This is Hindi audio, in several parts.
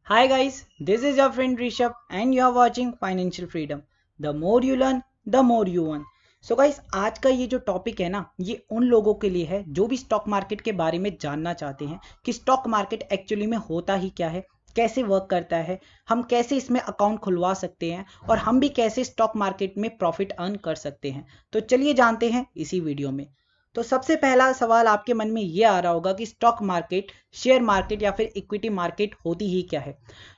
Hi guys, this is your friend Rishabh and you are watching Financial Freedom. The more you learn, the more you earn. So guys, आज का ये जो टॉपिक है ना, ये उन लोगों के लिए है जो भी स्टॉक मार्केट के बारे में जानना चाहते हैं कि स्टॉक मार्केट एक्चुअली में होता ही क्या है, कैसे वर्क करता है, हम कैसे इसमें अकाउंट खुलवा सकते हैं और हम भी कैसे स्टॉक मार्केट में प्रॉफिट अर्न कर सकते हैं। तो चलिए जानते हैं इसी वीडियो में। तो सबसे पहला सवाल आपके मन में ये आ रहा होगा कि स्टॉक मार्केट, शेयर मार्केट या फिर इक्विटी मार्केट होती ही क्या है।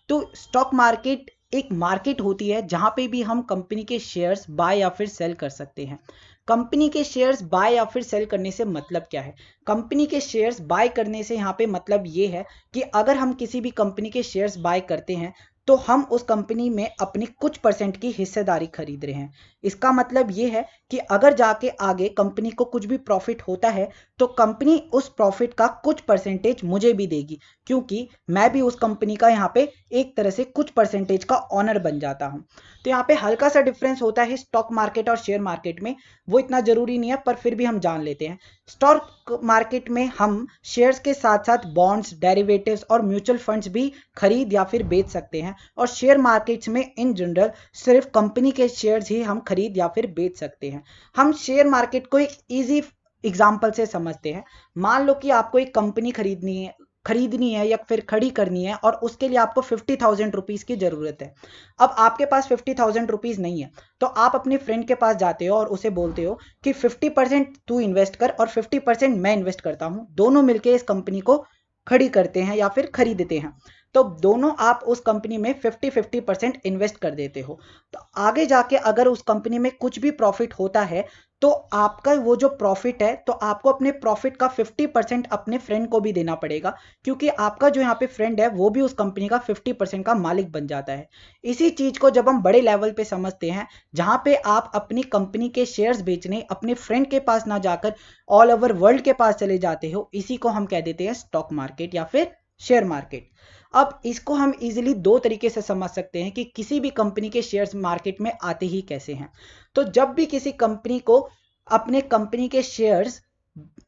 तो स्टॉक मार्केट एक मार्केट होती है जहां पे भी हम कंपनी के शेयर्स बाय या फिर सेल कर सकते हैं। कंपनी के शेयर्स बाय या फिर सेल करने से मतलब क्या है? कंपनी के शेयर्स बाय करने से यहाँ पे मतलब ये है कि अगर हम किसी भी कंपनी के शेयर्स बाय करते हैं तो हम उस कंपनी में अपनी कुछ परसेंट की हिस्सेदारी खरीद रहे हैं। इसका मतलब ये है कि अगर जाके आगे कंपनी को कुछ भी प्रॉफिट होता है तो कंपनी उस प्रॉफिट का कुछ परसेंटेज मुझे भी देगी, क्योंकि मैं भी उस कंपनी का यहाँ पे एक तरह से कुछ परसेंटेज का ऑनर बन जाता हूँ। तो यहाँ पे हल्का सा डिफरेंस होता है स्टॉक मार्केट और शेयर मार्केट में, वो इतना जरूरी नहीं है पर फिर भी हम जान लेते हैं। स्टॉक मार्केट में हम शेयर्स के साथ साथ बॉन्ड्स, डेरिवेटिव्स और म्यूचुअल फंड्स भी खरीद या फिर बेच सकते हैं, और शेयर मार्केट्स में इन जनरल सिर्फ कंपनी के शेयर्स ही हम खरीद या फिर बेच सकते हैं। हम शेयर मार्केट को एक इजी एग्जाम्पल से समझते हैं। मान लो कि आपको एक कंपनी खरीदनी है या फिर खड़ी करनी है और उसके लिए आपको 50,000 रुपीज की जरूरत है। अब आपके पास 50,000 रुपीज नहीं है तो आप अपने फ्रेंड के पास जाते हो और उसे बोलते हो कि 50% तू इन्वेस्ट कर और 50% मैं इन्वेस्ट करता हूं, दोनों मिलकर इस कंपनी को खड़ी करते हैं या फिर खरीदते हैं। तो दोनों आप उस कंपनी में 50-50% इन्वेस्ट कर देते हो। तो आगे जाके अगर उस कंपनी में कुछ भी प्रॉफिट होता है तो आपका वो जो प्रॉफिट है, तो आपको अपने प्रॉफिट का 50% अपने फ्रेंड को भी देना पड़ेगा, क्योंकि आपका जो यहाँ पे फ्रेंड है वो भी उस कंपनी का 50% का मालिक बन जाता है। इसी चीज को जब हम बड़े लेवल पे समझते हैं, जहां पे आप अपनी कंपनी के शेयर्स बेचने अपने फ्रेंड के पास ना जाकर ऑल ओवर वर्ल्ड के पास चले जाते हो, इसी को हम कह देते हैं स्टॉक मार्केट या फिर शेयर मार्केट। अब इसको हम इजीली दो तरीके से समझ सकते हैं कि किसी भी कंपनी के शेयर्स मार्केट में आते ही कैसे हैं। तो जब भी किसी कंपनी को अपने कंपनी के शेयर्स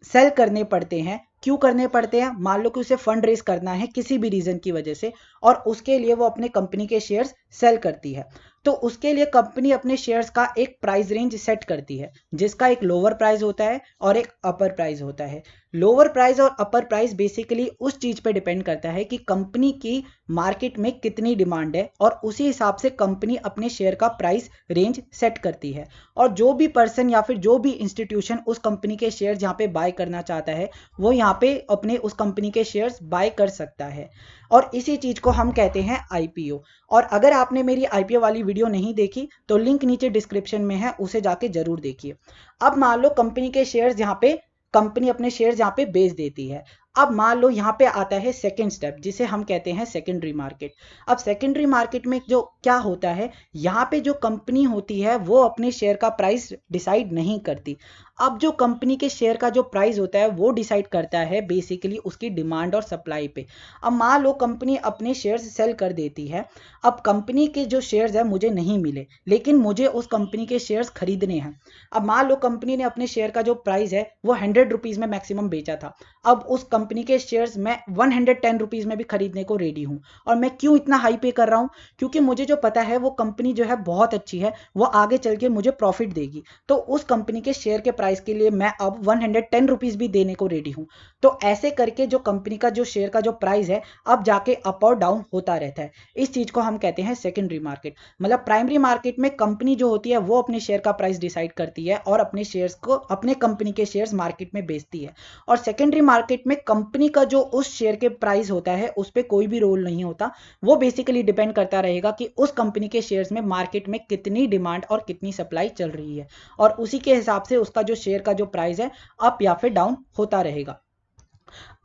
सेल करने पड़ते हैं, क्यों करने पड़ते हैं? मान लो कि उसे फंड रेज करना है किसी भी रीजन की वजह से और उसके लिए वो अपने कंपनी के शेयर्स सेल करती है, तो उसके लिए कंपनी अपने शेयर्स का एक प्राइस रेंज सेट करती है, जिसका एक लोअर प्राइस होता है और एक अपर प्राइस होता है। लोअर प्राइस और अपर प्राइस बेसिकली उस चीज पे डिपेंड करता है कि कंपनी की मार्केट में कितनी डिमांड है और उसी हिसाब से कंपनी अपने शेयर का प्राइस रेंज सेट करती है। और जो भी पर्सन या फिर जो भी इंस्टीट्यूशन उस कंपनी के शेयर यहाँ पे बाय करना चाहता है, वो यहाँ पे अपने उस कंपनी के शेयर्स बाय कर सकता है। और इसी चीज को हम कहते हैं आईपीओ। और अगर आपने मेरी आईपीओ वाली वीडियो नहीं देखी तो लिंक नीचे डिस्क्रिप्शन में है, उसे जाके जरूर देखिए। अब मान लो कंपनी के शेयर्स यहाँ पे कंपनी अपने शेयर्स यहाँ पे बेच देती है। अब मान लो यहाँ पे आता है सेकंड स्टेप, जिसे हम कहते हैं सेकेंडरी मार्केट। अब सेकेंडरी मार्केट में जो क्या होता है, यहाँ पे जो कंपनी होती है वो अपने शेयर का प्राइस डिसाइड नहीं करती। अब जो कंपनी के शेयर का जो प्राइस होता है वो डिसाइड करता है बेसिकली उसकी डिमांड और सप्लाई पे। अब मान लो कंपनी अपने शेयर्स सेल कर देती है। अब कंपनी के जो शेयर्स है मुझे नहीं मिले, लेकिन मुझे उस कंपनी के शेयर्स खरीदने हैं। अब मान लो कंपनी ने अपने शेयर का जो प्राइस है वो 100 रुपीज में मैक्सिमम बेचा था। अब उस कंपनी के शेयर्स मैं 110 रुपीज में भी खरीदने को रेडी हूं। और मैं क्यों इतना हाई पे कर रहा हूं? क्योंकि मुझे जो पता है वो कंपनी जो है बहुत अच्छी है, वो आगे चल के मुझे प्रॉफिट देगी। तो उस कंपनी के शेयर के प्राइस के लिए मैं अब 110 रुपीज भी देने को रेडी हूं। तो ऐसे करके जो कंपनी का जो शेयर का जो प्राइस है अब जाके अप और डाउन होता रहता है। इस चीज को हम कहते हैं सेकेंडरी मार्केट। मतलब प्राइमरी मार्केट में कंपनी जो होती है वो अपने शेयर का प्राइस डिसाइड करती है और अपने शेयर्स को, अपने कंपनी के शेयर्स मार्केट में बेचती है। और सेकेंडरी मार्केट में कंपनी का जो उस शेयर के प्राइस होता है उस पर कोई भी रोल नहीं होता। वो बेसिकली डिपेंड करता रहेगा कि उस कंपनी के शेयर्स में मार्केट में कितनी डिमांड और कितनी सप्लाई चल रही है, और उसी के हिसाब से उसका जो शेयर का जो प्राइस है अप या फिर डाउन होता रहेगा।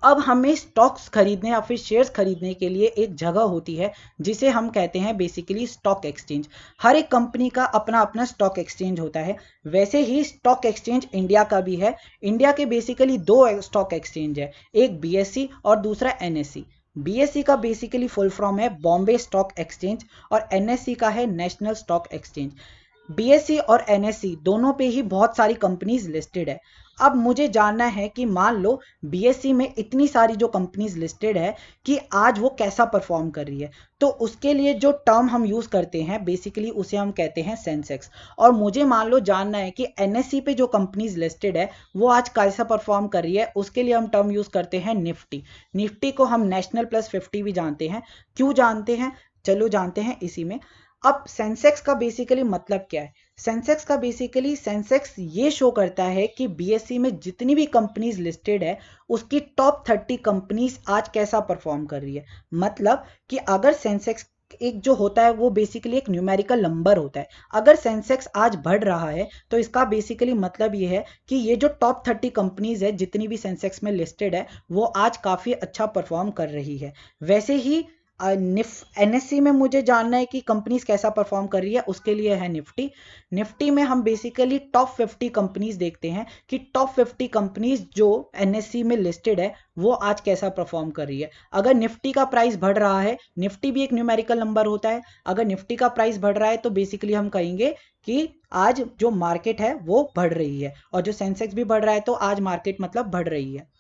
अब हमें स्टॉक्स खरीदने या फिर शेयर्स खरीदने के लिए एक जगह होती है जिसे हम कहते हैं बेसिकली स्टॉक एक्सचेंज। हर एक कंपनी का अपना अपना स्टॉक एक्सचेंज होता है। वैसे ही स्टॉक एक्सचेंज इंडिया का भी है। इंडिया के बेसिकली दो स्टॉक एक्सचेंज है, एक बीएससी और दूसरा एनएससी। बीएससी का बेसिकली फुल फॉर्म है बॉम्बे स्टॉक एक्सचेंज और एनएससी का है नेशनल स्टॉक एक्सचेंज। बीएससी और एनएससी दोनों पे ही बहुत सारी कंपनीज लिस्टेड है। अब मुझे जानना है कि मान लो बीएसई में इतनी सारी जो कंपनीज लिस्टेड है कि आज वो कैसा परफॉर्म कर रही है। तो उसके लिए जो टर्म हम यूज करते हैं बेसिकली उसे हम कहते हैं सेंसेक्स। और मुझे मान लो जानना है कि एनएससी पे जो कंपनीज लिस्टेड है वो आज कैसा परफॉर्म कर रही है, उसके लिए हम टर्म यूज करते हैं निफ्टी। निफ्टी को हम नेशनल प्लस 50 भी जानते हैं। क्यों जानते हैं, चलो जानते हैं इसी में। अब सेंसेक्स का बेसिकली मतलब क्या है? सेंसेक्स ये शो करता है कि बीएसई में जितनी भी कंपनीज लिस्टेड है उसकी टॉप 30 कंपनीज आज कैसा परफॉर्म कर रही है। मतलब कि अगर सेंसेक्स एक जो होता है वो बेसिकली एक न्यूमेरिकल नंबर होता है। अगर सेंसेक्स आज बढ़ रहा है तो इसका बेसिकली मतलब ये है कि ये जो टॉप 30 कंपनीज है जितनी भी सेंसेक्स में लिस्टेड है वो आज काफ़ी अच्छा परफॉर्म कर रही है। वैसे ही एनएससी में मुझे जानना है कि कंपनीज कैसा परफॉर्म कर रही है, उसके लिए है निफ्टी। निफ्टी में हम बेसिकली टॉप 50 कंपनीज देखते हैं कि टॉप 50 कंपनीज जो एनएससी में लिस्टेड है वो आज कैसा परफॉर्म कर रही है। अगर निफ्टी का प्राइस बढ़ रहा है, निफ्टी भी एक न्यूमेरिकल नंबर होता है, अगर निफ्टी का प्राइस बढ़ रहा है तो बेसिकली हम कहेंगे कि आज जो मार्केट है वो बढ़ रही है। और जो सेंसेक्स भी बढ़ रहा है तो आज मार्केट मतलब बढ़ रही है।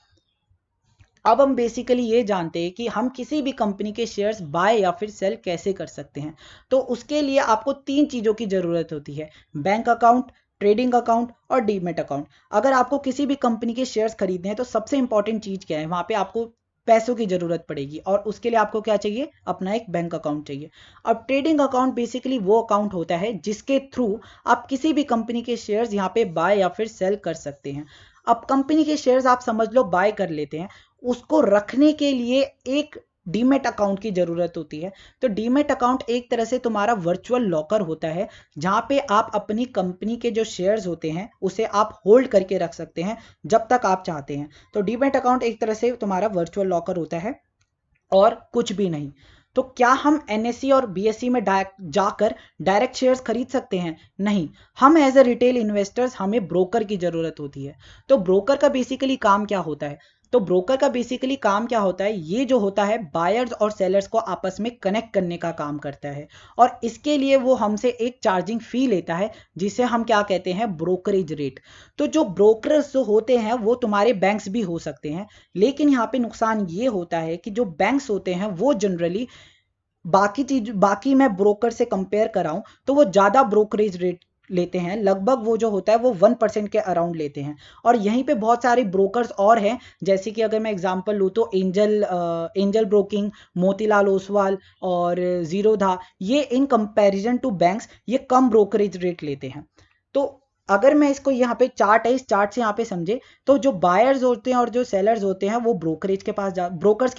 अब हम बेसिकली ये जानते हैं कि हम किसी भी कंपनी के शेयर्स बाय या फिर सेल कैसे कर सकते हैं। तो उसके लिए आपको 3 चीज़ों की ज़रूरत होती है: बैंक अकाउंट, ट्रेडिंग अकाउंट और डीमेट अकाउंट। अगर आपको किसी भी कंपनी के शेयर्स खरीदने हैं तो सबसे इंपॉर्टेंट चीज़ क्या है, वहाँ पे आपको पैसों की ज़रूरत पड़ेगी और उसके लिए आपको क्या चाहिए, अपना एक बैंक अकाउंट चाहिए। अब ट्रेडिंग अकाउंट बेसिकली वो अकाउंट होता है जिसके थ्रू आप किसी भी कंपनी के शेयर्स यहाँ पे बाय या फिर सेल कर सकते हैं। अब कंपनी के शेयर्स आप समझ लो बाय कर लेते हैं, उसको रखने के लिए एक डीमेट अकाउंट की जरूरत होती है। तो डीमेट अकाउंट एक तरह से तुम्हारा वर्चुअल लॉकर होता है जहां पे आप अपनी कंपनी के जो शेयर्स होते हैं उसे आप होल्ड करके रख सकते हैं जब तक आप चाहते हैं। तो डीमेट अकाउंट एक तरह से तुम्हारा वर्चुअल लॉकर होता है और कुछ भी नहीं। तो क्या हम एनएससी और बीएससी में जाकर डायरेक्ट शेयर्स खरीद सकते हैं? नहीं। हम एज ए रिटेल इन्वेस्टर्स हमें ब्रोकर की जरूरत होती है। तो ब्रोकर का बेसिकली काम क्या होता है? ये जो होता है बायर्स और सेलर्स को आपस में कनेक्ट करने का काम करता है और इसके लिए वो हमसे एक चार्जिंग फी लेता है जिसे हम क्या कहते हैं, ब्रोकरेज रेट। तो जो ब्रोकर्स जो होते हैं वो तुम्हारे बैंक्स भी हो सकते हैं, लेकिन यहाँ पे नुकसान ये होता है कि जो बैंक्स होते हैं वो जनरली बाकी मैं ब्रोकर से कंपेयर कराऊं तो वो ज़्यादा ब्रोकरेज रेट लेते हैं। लगभग वो जो होता है वो 1% के अराउंड लेते हैं। और यहीं पे बहुत सारे ब्रोकर्स और हैं, जैसे कि अगर मैं एग्जांपल लूँ तो एंजल ब्रोकिंग, मोतीलाल ओसवाल और जीरोधा, ये इन कंपैरिजन टू बैंक्स ये कम ब्रोकरेज रेट लेते हैं। तो अगर मैं इसको यहाँ पे चार्ट है, इस चार्ट से यहाँ पे समझे तो जो बायर्स होते हैं और जो सेलर्स होते हैं वो ब्रोकर्स के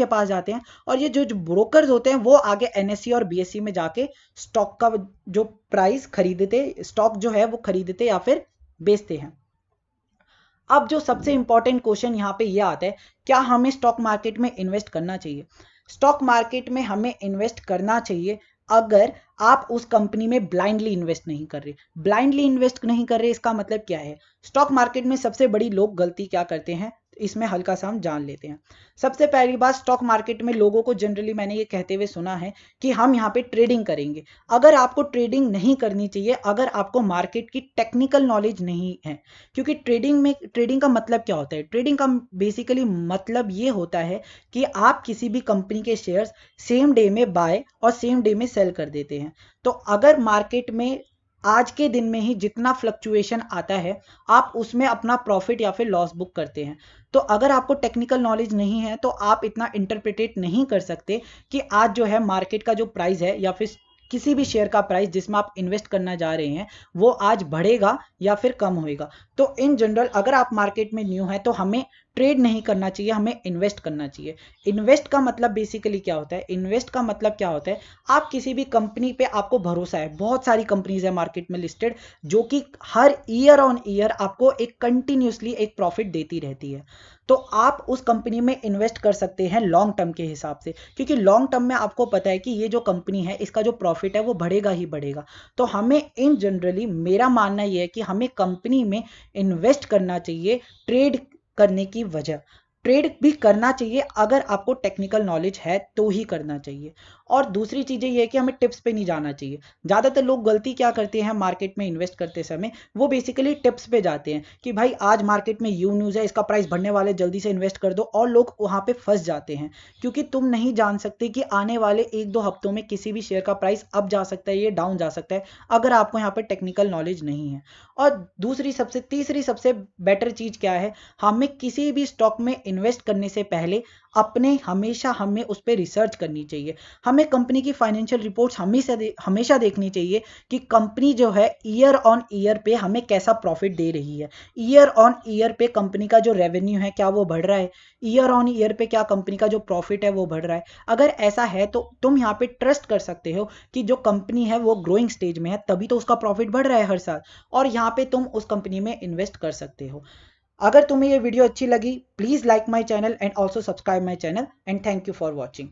पास जाते हैं और ये जो ब्रोकर्स होते हैं वो आगे एनएससी और बीएससी में जाके स्टॉक का जो प्राइस खरीदते, स्टॉक जो है वो खरीदते या फिर बेचते हैं। अब जो सबसे इंपॉर्टेंट क्वेश्चन यहाँ पे ये आता है, क्या हमें स्टॉक मार्केट में इन्वेस्ट करना चाहिए? स्टॉक मार्केट में हमें इन्वेस्ट करना चाहिए अगर आप उस कंपनी में ब्लाइंडली इन्वेस्ट नहीं कर रहे। इसका मतलब क्या है? स्टॉक मार्केट में सबसे बड़ी लोग गलती क्या करते हैं, इसमें हल्का सा हम जान लेते हैं। सबसे पहली बात, स्टॉक मार्केट में लोगों को जनरली मैंने ये कहते हुए सुना है कि हम यहाँ पे ट्रेडिंग करेंगे। अगर आपको ट्रेडिंग नहीं करनी चाहिए अगर आपको मार्केट की टेक्निकल नॉलेज नहीं है, क्योंकि ट्रेडिंग का मतलब क्या होता है? ट्रेडिंग का बेसिकली मतलब ये होता है कि आप किसी भी कंपनी के शेयर्स सेम डे में बाय और सेम डे में सेल कर देते हैं। तो अगर मार्केट में आज के दिन में ही जितना फ्लक्चुएशन आता है आप उसमें अपना प्रॉफिट या फिर लॉस बुक करते हैं। तो अगर आपको टेक्निकल नॉलेज नहीं है तो आप इतना इंटरप्रिटेट नहीं कर सकते कि आज जो है मार्केट का जो प्राइस है या फिर किसी भी शेयर का प्राइस जिसमें आप इन्वेस्ट करना जा रहे हैं वो आज बढ़ेगा या फिर कम होएगा। तो इन जनरल अगर आप मार्केट में न्यू है तो हमें ट्रेड नहीं करना चाहिए, हमें इन्वेस्ट करना चाहिए। इन्वेस्ट का मतलब बेसिकली क्या होता है? इन्वेस्ट का मतलब क्या होता है, आप किसी भी कंपनी पे आपको भरोसा है, बहुत सारी कंपनीज है मार्केट में लिस्टेड जो कि हर ईयर ऑन ईयर आपको एक कंटिन्यूसली एक प्रॉफिट देती रहती है। तो आप उस कंपनी में इन्वेस्ट कर सकते हैं लॉन्ग टर्म के हिसाब से, क्योंकि लॉन्ग टर्म में आपको पता है कि ये जो कंपनी है इसका जो प्रॉफिट है वो बढ़ेगा ही बढ़ेगा। तो हमें इन जनरली मेरा मानना ये है कि हमें कंपनी में इन्वेस्ट करना चाहिए ट्रेड करने की वजह। ट्रेड भी करना चाहिए अगर आपको टेक्निकल नॉलेज है तो ही करना चाहिए। और दूसरी चीज़ें ये है कि हमें टिप्स पे नहीं जाना चाहिए। ज़्यादातर लोग गलती क्या करते हैं मार्केट में इन्वेस्ट करते समय, वो बेसिकली टिप्स पे जाते हैं कि भाई आज मार्केट में यू न्यूज़ है, इसका प्राइस बढ़ने वाले, जल्दी से इन्वेस्ट कर दो, और लोग वहाँ पे फंस जाते हैं क्योंकि तुम नहीं जान सकते कि आने वाले 1-2 हफ्तों में किसी भी शेयर का प्राइस अप जा सकता है, ये डाउन जा सकता है, अगर आपको यहाँ पे टेक्निकल नॉलेज नहीं है। और तीसरी सबसे बेटर चीज़ क्या है, हमें किसी भी स्टॉक में इन्वेस्ट करने से पहले हमेशा हमें उस पर रिसर्च करनी चाहिए। हमें कंपनी की फाइनेंशियल रिपोर्ट्स हमेशा देखनी चाहिए कि कंपनी जो है ईयर ऑन ईयर पे हमें कैसा प्रॉफिट दे रही है, ईयर ऑन ईयर पे कंपनी का जो रेवेन्यू है क्या वो बढ़ रहा है, ईयर ऑन ईयर पे क्या कंपनी का जो प्रॉफिट है वो बढ़ रहा है। अगर ऐसा है तो तुम यहाँ पे ट्रस्ट कर सकते हो कि जो कंपनी है वो ग्रोइंग स्टेज में है, तभी तो उसका प्रॉफिट बढ़ रहा है हर साल, और यहाँ पे तुम उस कंपनी में इन्वेस्ट कर सकते हो। अगर तुम्हें ये वीडियो अच्छी लगी, please like my channel and also subscribe my channel, and thank you for watching.